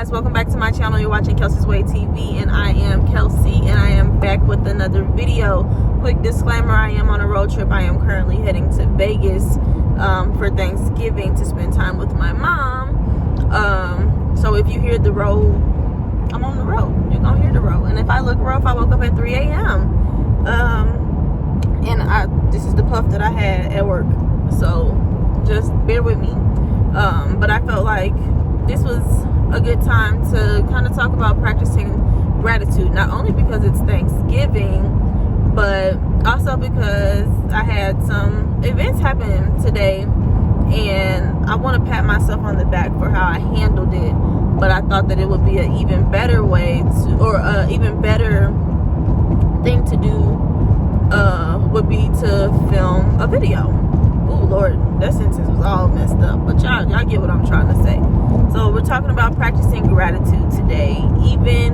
guys, welcome back to my channel. You're watching Kel-Sei's Way TV, and I am Kel-Sei, and I am back with another video. Quick disclaimer, I am on a road trip. I am currently heading to Vegas for Thanksgiving to spend time with my mom. So if you hear the road, I'm on the road. You're gonna hear the road. And if I look rough, I woke up at 3 a.m. And this is the puff that I had at work, so just bear with me. But I felt like this was a good time to kind of talk about practicing gratitude, not only because it's Thanksgiving, but also because I had some events happen today, and I want to pat myself on the back for how I handled it. But I thought that it would be an even better way to, or an even better thing to do would be to film a video. Oh Lord, that sentence was all messed up, but y'all get what I'm trying to say. So we're talking about practicing gratitude today, even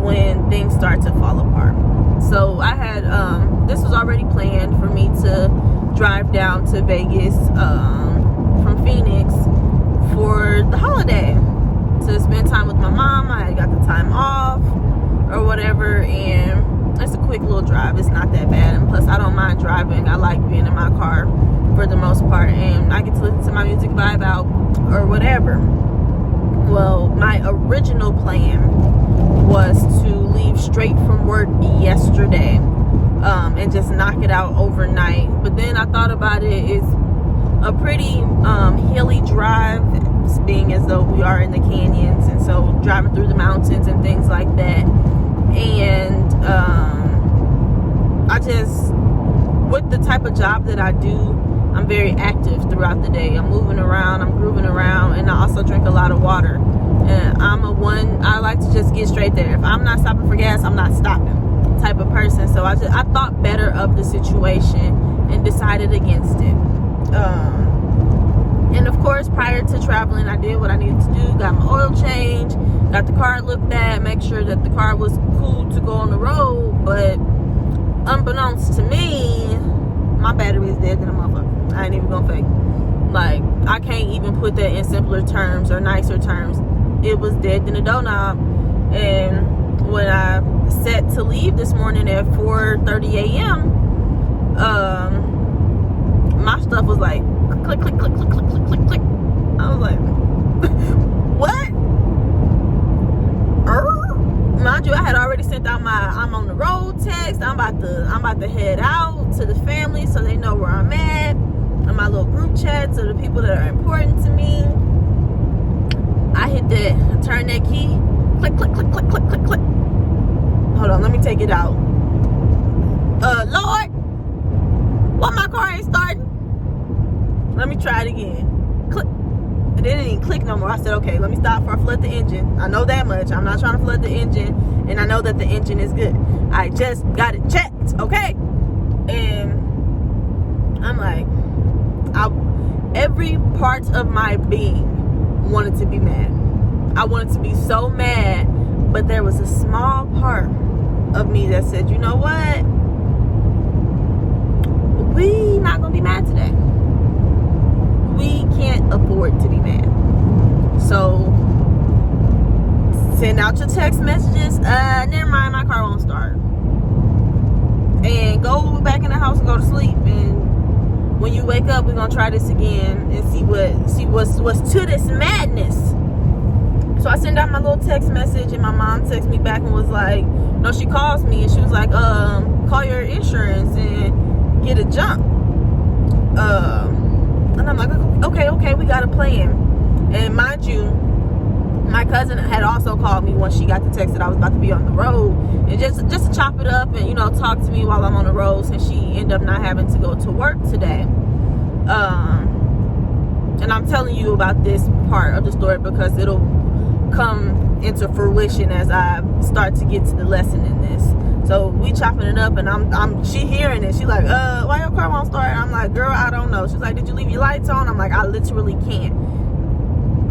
when things start to fall apart. So I had this was already planned for me to drive down to Vegas from Phoenix for the holiday to spend time with my mom. I got the time off or whatever, and it's a quick little drive. It's not that bad, and plus I don't mind driving. I like being in my car for the most part, and I get to listen to my music vibe out or whatever. Well, my original plan was to leave straight from work yesterday and just knock it out overnight. But then I thought about it. It's a pretty hilly drive, being as though we are in the canyons, and so driving through the mountains and things like that. And I just, with the type of job that I do, I'm very active throughout the day. I'm moving around, I'm grooving around, and I also drink a lot of water. And I like to just get straight there. If I'm not stopping for gas, I'm not stopping type of person. So I thought better of the situation and decided against it. And of course, prior to traveling, I did what I needed to do. Got my oil change, got the car looked at, make sure that the car was cool to go on the road. But unbeknownst to me, my battery is dead than a motherfucker. I ain't even gonna fake. Like, I can't even put that in simpler terms or nicer terms. It was dead than a doorknob. And when I set to leave this morning at 4:30 a.m., my stuff was like click, click, click, click, click, click, click, click. I was like, what? Mind you, I had already sent out my I'm on the road text. I'm about to head out to the family so they know where I'm at. And my little group chats of the people that are important to me. I hit that, turn that key, click, click, click, click, click, click, click. Hold on, let me take it out. Lord, why my car ain't starting? Let me try it again. Click. It didn't even click no more. I said, okay, let me stop before I flood the engine. I know that much. I'm not trying to flood the engine, and I know that the engine is good. I just got it checked, okay? And I'm like, every part of my being wanted to be mad. I wanted to be so mad, but there was a small part of me that said, you know what? We not gonna be mad today. We can't afford to be mad. So send out your text messages. Never mind, my car won't start. And go back in the house and go to sleep. And when you wake up, we're gonna try this again and see what's to this madness. So I send out my little text message, and my mom texted me back and was like, no, she calls me and she was like, call your insurance and get a jump. And I'm like, okay, we got a plan. And mind you, my cousin had also called me once she got the text that I was about to be on the road, and just to chop it up and, you know, talk to me while I'm on the road, since she ended up not having to go to work today. And I'm telling you about this part of the story because it'll come into fruition as I start to get to the lesson in this. So we chopping it up, and she hearing it. She's like, why your car won't start? And I'm like, girl, I don't know. She's like, did you leave your lights on? I'm like, I literally can't.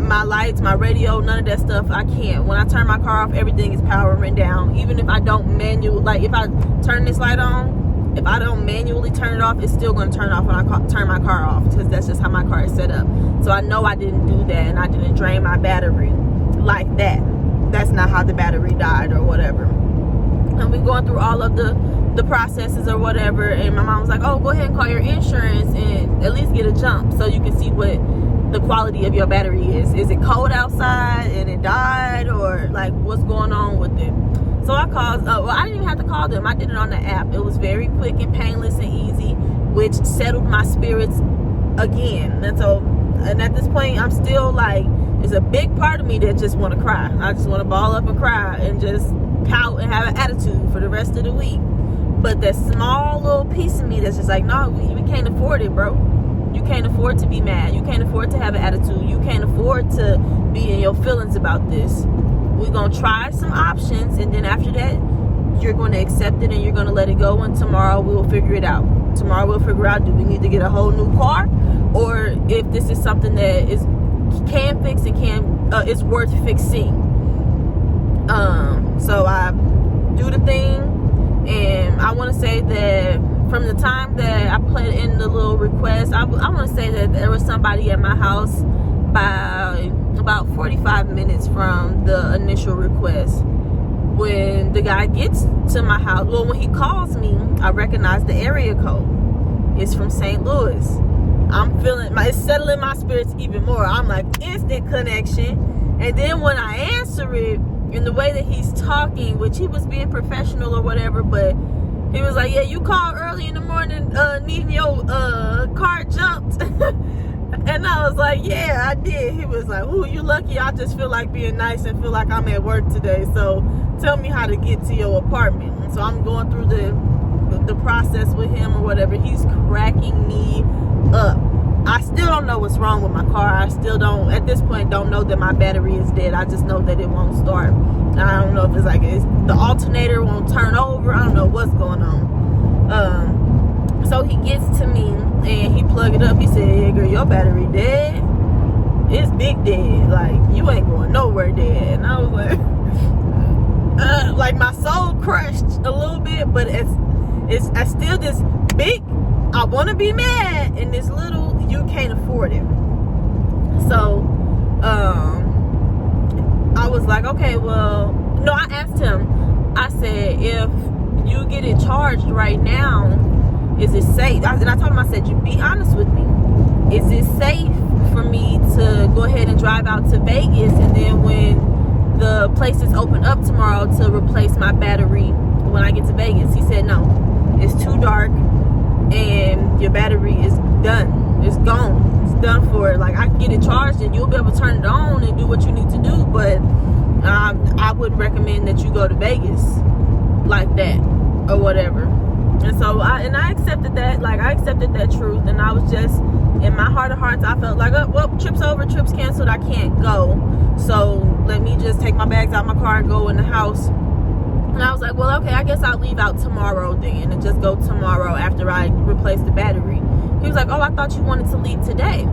My lights, my radio, none of that stuff, I can't. When I turn my car off, everything is powering down. Even if I don't like if I turn this light on, if I don't manually turn it off, it's still going to turn off when I turn my car off, because that's just how my car is set up. So I know I didn't do that, and I didn't drain my battery. like that. That's not how the battery died or whatever. And we going through all of the processes or whatever, and my mom was like, oh, go ahead and call your insurance and at least get a jump so you can see what the quality of your battery is. Is it cold outside and it died, or like what's going on with it? So I called, well, I didn't even have to call them. I did it on the app. It was very quick and painless and easy, which settled my spirits again. And at this point, I'm still like, there's a big part of me that just want to cry. I just want to ball up and cry and just pout and have an attitude for the rest of the week. But that small little piece of me that's just like, no, we can't afford it, bro. You can't afford to be mad. You can't afford to have an attitude. You can't afford to be in your feelings about this. We're going to try some options, and then after that, you're going to accept it and you're going to let it go, and tomorrow we'll figure it out. Tomorrow we'll figure out, do we need to get a whole new car, or if this is something that can fix and it's worth fixing. So I do the thing, and I want to say that from the time that I put in the little request, I want to say that there was somebody at my house by about 45 minutes from the initial request. When the guy gets to my house, well, when he calls me, I recognize the area code. It's from St. Louis. I'm feeling, it's settling my spirits even more. I'm like, instant connection. And then when I answer it, in the way that he's talking, which he was being professional or whatever, but he was like, yeah, you called early in the morning needing your car jumped. And I was like, yeah, I did. He was like, ooh, you lucky. I just feel like being nice and feel like I'm at work today. So tell me how to get to your apartment. And so I'm going through the process with him or whatever. He's cracking me up. I still don't know what's wrong with my car. I still don't, at this point, don't know that my battery is dead. I just know that it won't start. I don't know if it's like the alternator won't turn over. I don't know what's going on. So he gets to me and he plugged it up. He said, yeah, girl, your battery dead. It's big dead. Like, you ain't going nowhere dead. And I was like my soul crushed a little bit, but it's still this big, I want to be mad, and this little, you can't afford it. So I was like, okay, well, no, I asked him, I said, if you get it charged right now, is it safe? And I told him, I said, you be honest with me. Is it safe for me to go ahead and drive out to Vegas, and then when the places open up tomorrow, to replace my battery when I get to Vegas? He said, no, it's too dark and your battery is done. It's gone. It's done for. Like, I can get it charged and you'll be able to turn it on and do what you need to do, but I wouldn't recommend that you go to Vegas like that or whatever. And so I accepted that. Like, I accepted that truth, and I was just, in my heart of hearts, I felt like, oh, well, trip's over, trip's canceled, I can't go. So let me just take my bags out my car and go in the house. And I was like, well, okay, I guess I'll leave out tomorrow then, and just go tomorrow after I replace the battery. He was like, oh, I thought you wanted to leave today.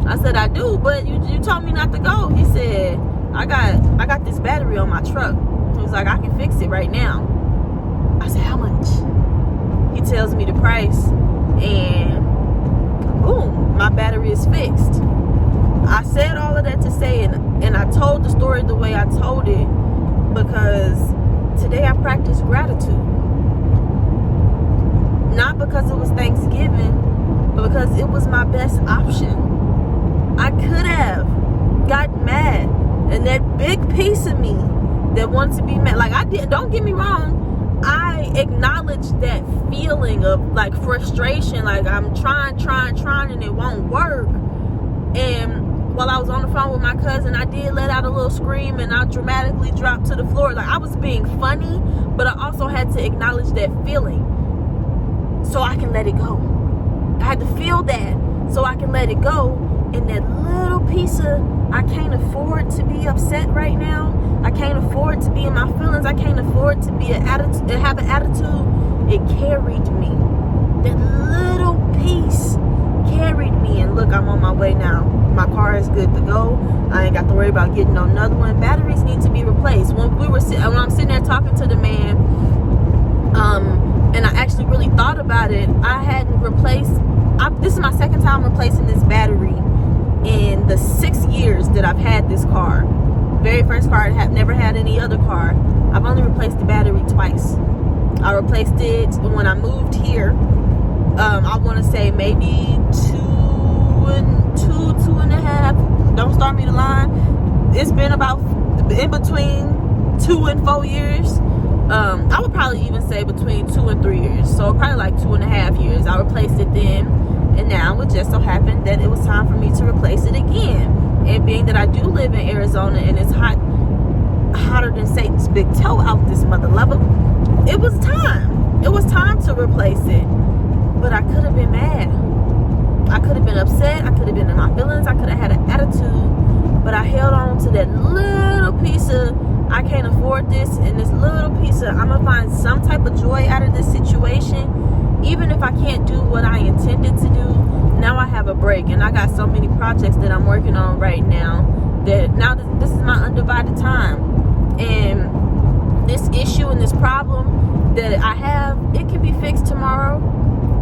I said, I do, but you told me not to go. He said, I got this battery on my truck. He was like, I can fix it right now. I said, how much? He tells me the price, and boom, my battery is fixed. I said all of that to say, and I told the story the way I told it, because today I practiced gratitude. Not because it was Thanksgiving, but because it was my best option. I could have gotten mad, and that big piece of me that wanted to be mad, like I did, don't get me wrong, I acknowledge that feeling of like frustration, like I'm trying and it won't work. And while I was on the phone with my cousin, I did let out a little scream, and I dramatically dropped to the floor. Like, I was being funny, but I also had to acknowledge that feeling so I can let it go. I had to feel that so I can let it go. And that little piece of, I can't afford to be upset right now. I can't afford to be in my feelings. I can't afford to be have an attitude. It carried me. That little piece carried me. And look, I'm on my way now. My car is good to go. I ain't got to worry about getting another one. Batteries need to be replaced. When I'm sitting there talking to the man, and I actually really thought about it, I hadn't replaced. This is my second time replacing this battery in the 6 years that I've had this car. Very have never had any other car. I've only replaced the battery twice. I replaced it when I moved here. I want to say maybe 2.5. Don't start me the line. It's been about in between 2 and 4 years. I would probably even say between 2 and 3 years. So probably like 2.5 years. I replaced it then, and now it just so happened that it was time for me to replace it again. And being that I do live in Arizona and it's hotter than Satan's big toe out this mother lover, it was time. It was time to replace it. But I could have been mad. I could have been upset. I could have been in my feelings. I could have had an attitude. But I held on to that little piece of, I can't afford this, and this little piece of, I'm going to find some type of joy out of this situation. Even if I can't do what I intended to do, now I have a break. And I got so many projects that I'm working on right now that now this is my undivided time. And this issue and this problem that I have, it can be fixed tomorrow.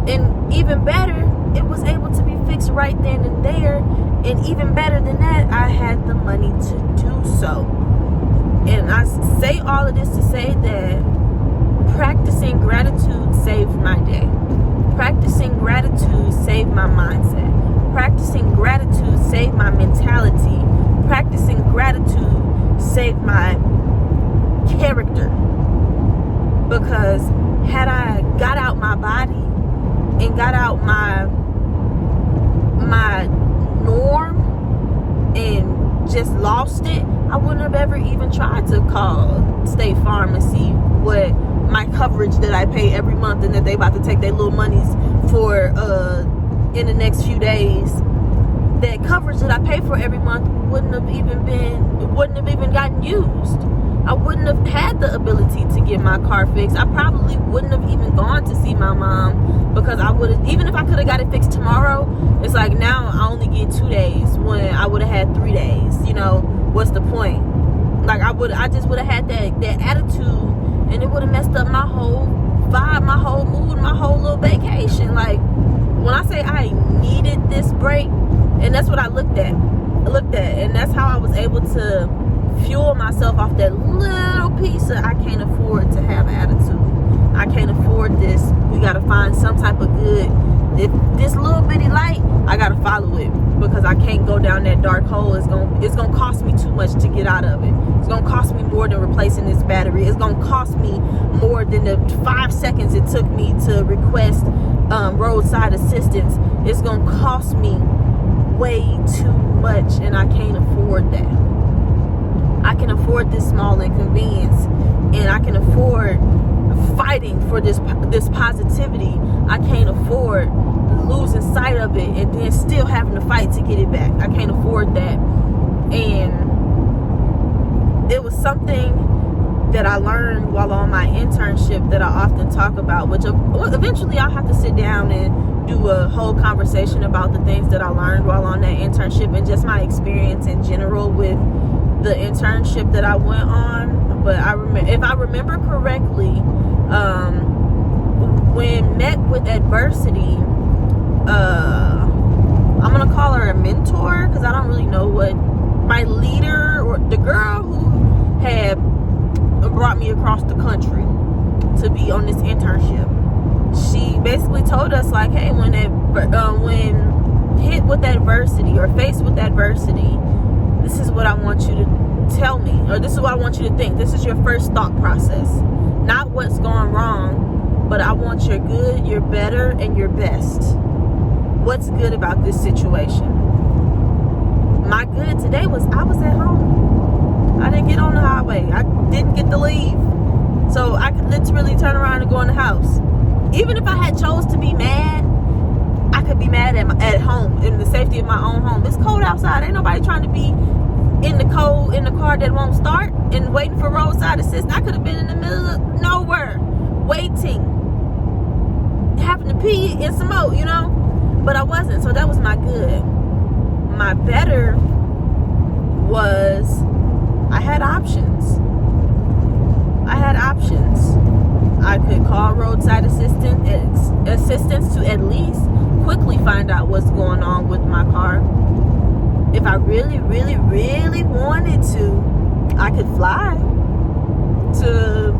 And even better, it was able to be fixed right then and there. And even better than that, I had the money to do so. And I say all of this to say that practicing gratitude saved my day. Practicing gratitude saved my mindset. Practicing gratitude saved my mentality. Practicing gratitude saved my character. Because had I got out my body and got out my norm and just lost it, I wouldn't have ever even tried to call State Farm and see what my coverage that I pay every month and that they about to take their little monies for in the next few days. That coverage that I pay for every month wouldn't have even gotten used. I wouldn't have had the ability to get my car fixed. I probably wouldn't have even gone to see my mom, because I would have, even if I could have got it fixed tomorrow, it's like now I only get 2 days when I would have had 3 days. You know, what's the point? Like I just would have had that attitude, and it would have messed up my whole vibe, my whole mood, my whole little vacation. Like when I say I needed this break, and that's what I looked at, and that's how I was able to fuel myself off that little piece of, I can't afford to have attitude. I can't afford this. We got to find some type of good. If this little bitty light, I got to follow it, because I can't go down that dark hole. It's gonna cost me too much to get out of it. It's gonna cost me more than replacing this battery. It's gonna cost me more than the 5 seconds it took me to request roadside assistance. It's gonna cost me way too much, and I can't afford that. I can afford this small inconvenience, and I can afford fighting for this positivity. I can't afford losing sight of it and then still having to fight to get it back. I can't afford that. And it was something that I learned while on my internship that I often talk about, which eventually I'll have to sit down and do a whole conversation about the things that I learned while on that internship and just my experience in general with the internship that I went on. But if I remember correctly, when met with adversity, I'm gonna call her a mentor, because I don't really know what my leader, or the girl who had brought me across the country to be on this internship, she basically told us, like, hey, when hit with adversity or faced with adversity, this is what I want you to tell me, or this is what I want you to think. This is your first thought process, not what's going wrong, but I want your good, your better, and your best. What's good about this situation? My good today was I was at home. I didn't get on the highway. I didn't get to leave. So I could literally turn around and go in the house. Even if I had chose to be mad, I could be mad at home, in the safety of my own home. It's cold outside. Ain't nobody trying to be in the cold in the car that won't start and waiting for roadside assistance. I could have been in the middle of nowhere, waiting, having to pee in some more, you know? But I wasn't, so that was my good. My better was I had options. I could call roadside assistance to at least quickly find out what's going on with my car. If I really, really, really wanted to, I could fly to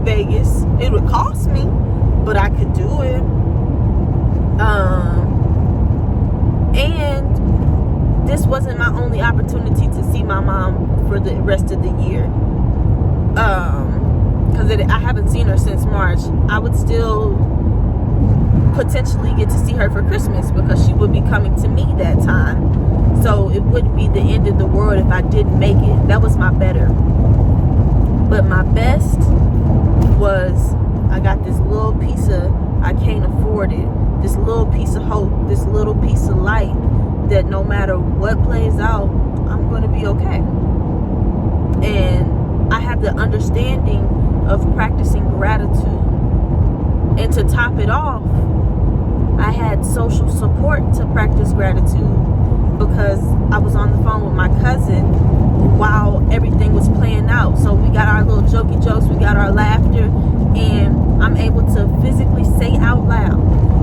Vegas. It would cost me, but I could do it. And this wasn't my only opportunity to see my mom for the rest of the year. Because I haven't seen her since March. I would still potentially get to see her for Christmas because she would be coming to me that time. So it wouldn't be the end of the world if I didn't make it. That was my better. But my best was I got this little piece of, I can't afford it, this little piece of hope, this little piece of light that no matter what plays out, I'm going to be okay. And I have the understanding of practicing gratitude. And to top it off, I had social support to practice gratitude because I was on the phone with my cousin while everything was playing out. So we got our little jokey jokes, we got our laughter, and I'm able to physically say out loud,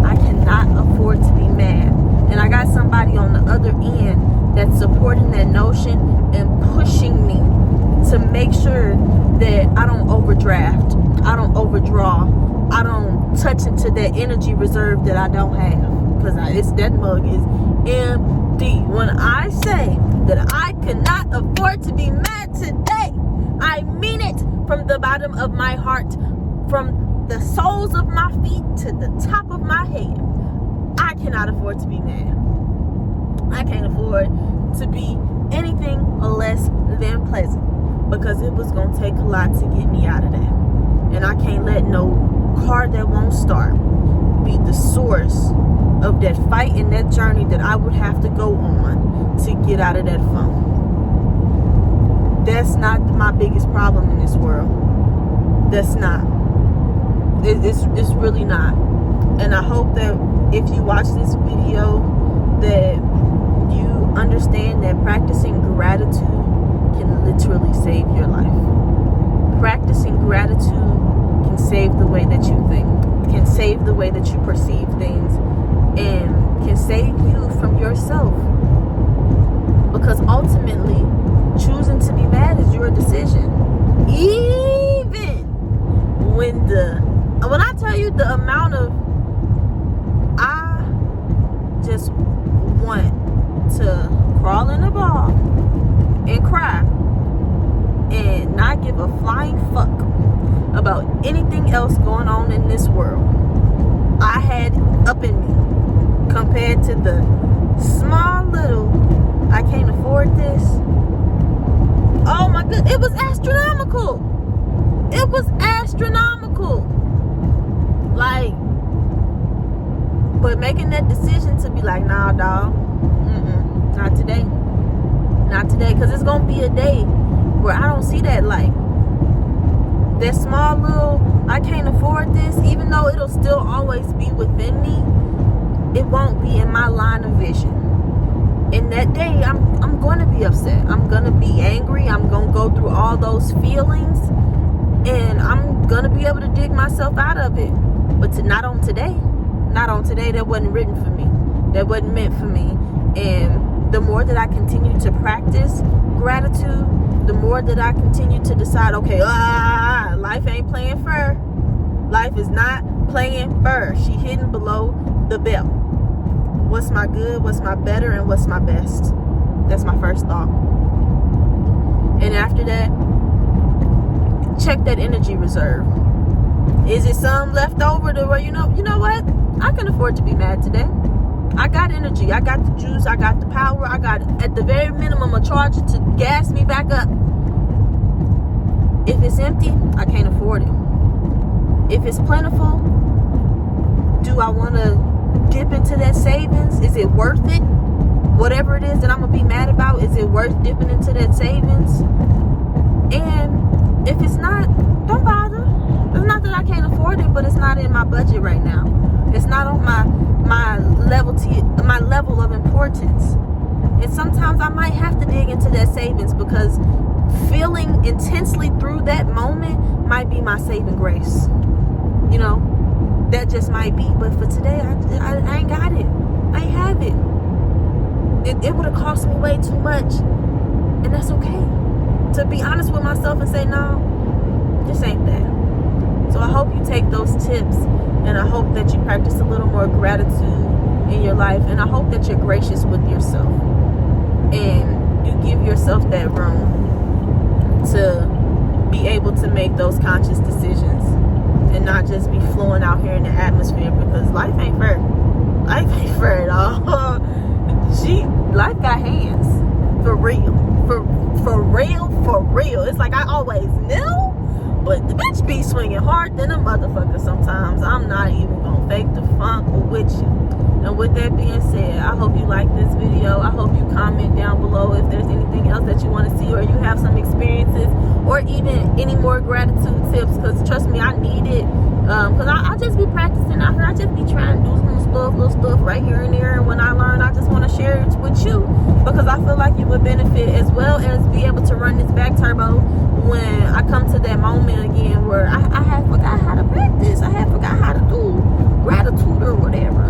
I cannot afford to be mad. And I got somebody on the other end that's supporting that notion and pushing me to make sure that I don't overdraft, I don't overdraw, I don't touch into that energy reserve that I don't have, because that mug is empty. When I say that I cannot afford to be mad today, I mean it from the bottom of my heart, from the soles of my feet to the top of my head. I cannot afford to be mad. I can't afford to be anything less than pleasant, because it was going to take a lot to get me out of that. And I can't let no car that won't start be the source of that fight and that journey that I would have to go on to get out of that funk. That's not my biggest problem in this world. That's not. It's really not. And I hope that if you watch this video that you understand that practicing gratitude can literally save your life. Practicing gratitude can save the way that you think, can save the way that you perceive things, and can save you from yourself. Because ultimately, choosing to be mad is your decision. Even when I tell you the amount of, I just want to crawl in a ball and cry and not give a flying fuck about anything else going on in this world. I had up in me compared to the small little, I can't afford this. Oh my goodness, it was astronomical. It was astronomical. Like, but making that decision to be like, nah, dog, not today. Not today, because it's going to be a day where I don't see that light. That small little, I can't afford this, even though it'll still always be within me, it won't be in my line of vision. And that day, I'm going to be upset. I'm going to be angry. I'm going to go through all those feelings. And I'm going to be able to dig myself out of it. But not on today. Not on today. That wasn't written for me. That wasn't meant for me. And the more that I continue to practice gratitude, the more that I continue to decide, okay, life ain't playing fair. Life is not playing fair. She hidden below the belt. What's my good, what's my better, and what's my best? That's my first thought. And after that, check that energy reserve. Is it some left over to where you know what? I can afford to be mad today. I got energy, I got the juice, I got the power, I got, at the very minimum, a charger to gas me back up. If it's empty, I can't afford it. If it's plentiful, do I want to dip into that savings? Is it worth it? Whatever it is that I'm going to be mad about, is it worth dipping into that savings? And if it's not, don't bother. It's not that I can't afford it, but it's not in my budget right now. It's not on my level of importance. And sometimes I might have to dig into that savings, because feeling intensely through that moment might be my saving grace. You know, that just might be. But for today, I ain't got it. I ain't have it. It would have cost me way too much, and that's okay. to be honest with myself and say, no, this ain't that. So I hope you take those tips, and I hope that you practice a little more gratitude in your life, and I hope that you're gracious with yourself, and you give yourself that room to be able to make those conscious decisions and not just be flowing out here in the atmosphere, because life ain't fair. Life ain't fair at all. Life got hands. For real. For real. It's like I always knew, but the bitch be swinging hard than a motherfucker sometimes. I'm not even gonna fake the funk with you. And with that being said, I hope you like this video. I hope you comment down below if there's anything else that you want to see, or you have some experiences, or even any more gratitude tips, because trust me, I need it. Because I just be practicing out here. I just be trying to do some little stuff right here and there. And when I learn, I just want to share it with you, because I feel like you would benefit, as well as be able to run this back turbo when I come to that moment again where I had forgot how to practice. I had forgot how to do gratitude or whatever.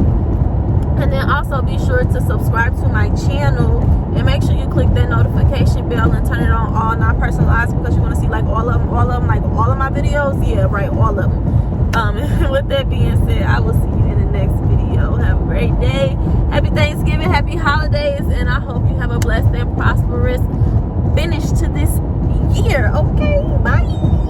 And then also be sure to subscribe to my channel, and make sure you click that notification bell and turn it on all, not personalized, because you want to see like all of them, like all of my videos. Yeah, right, all of them. And with that being said, I will see you in the next video. Have a great day. Happy Thanksgiving, happy holidays, and I hope you have a blessed and prosperous finish to this year. Okay, bye.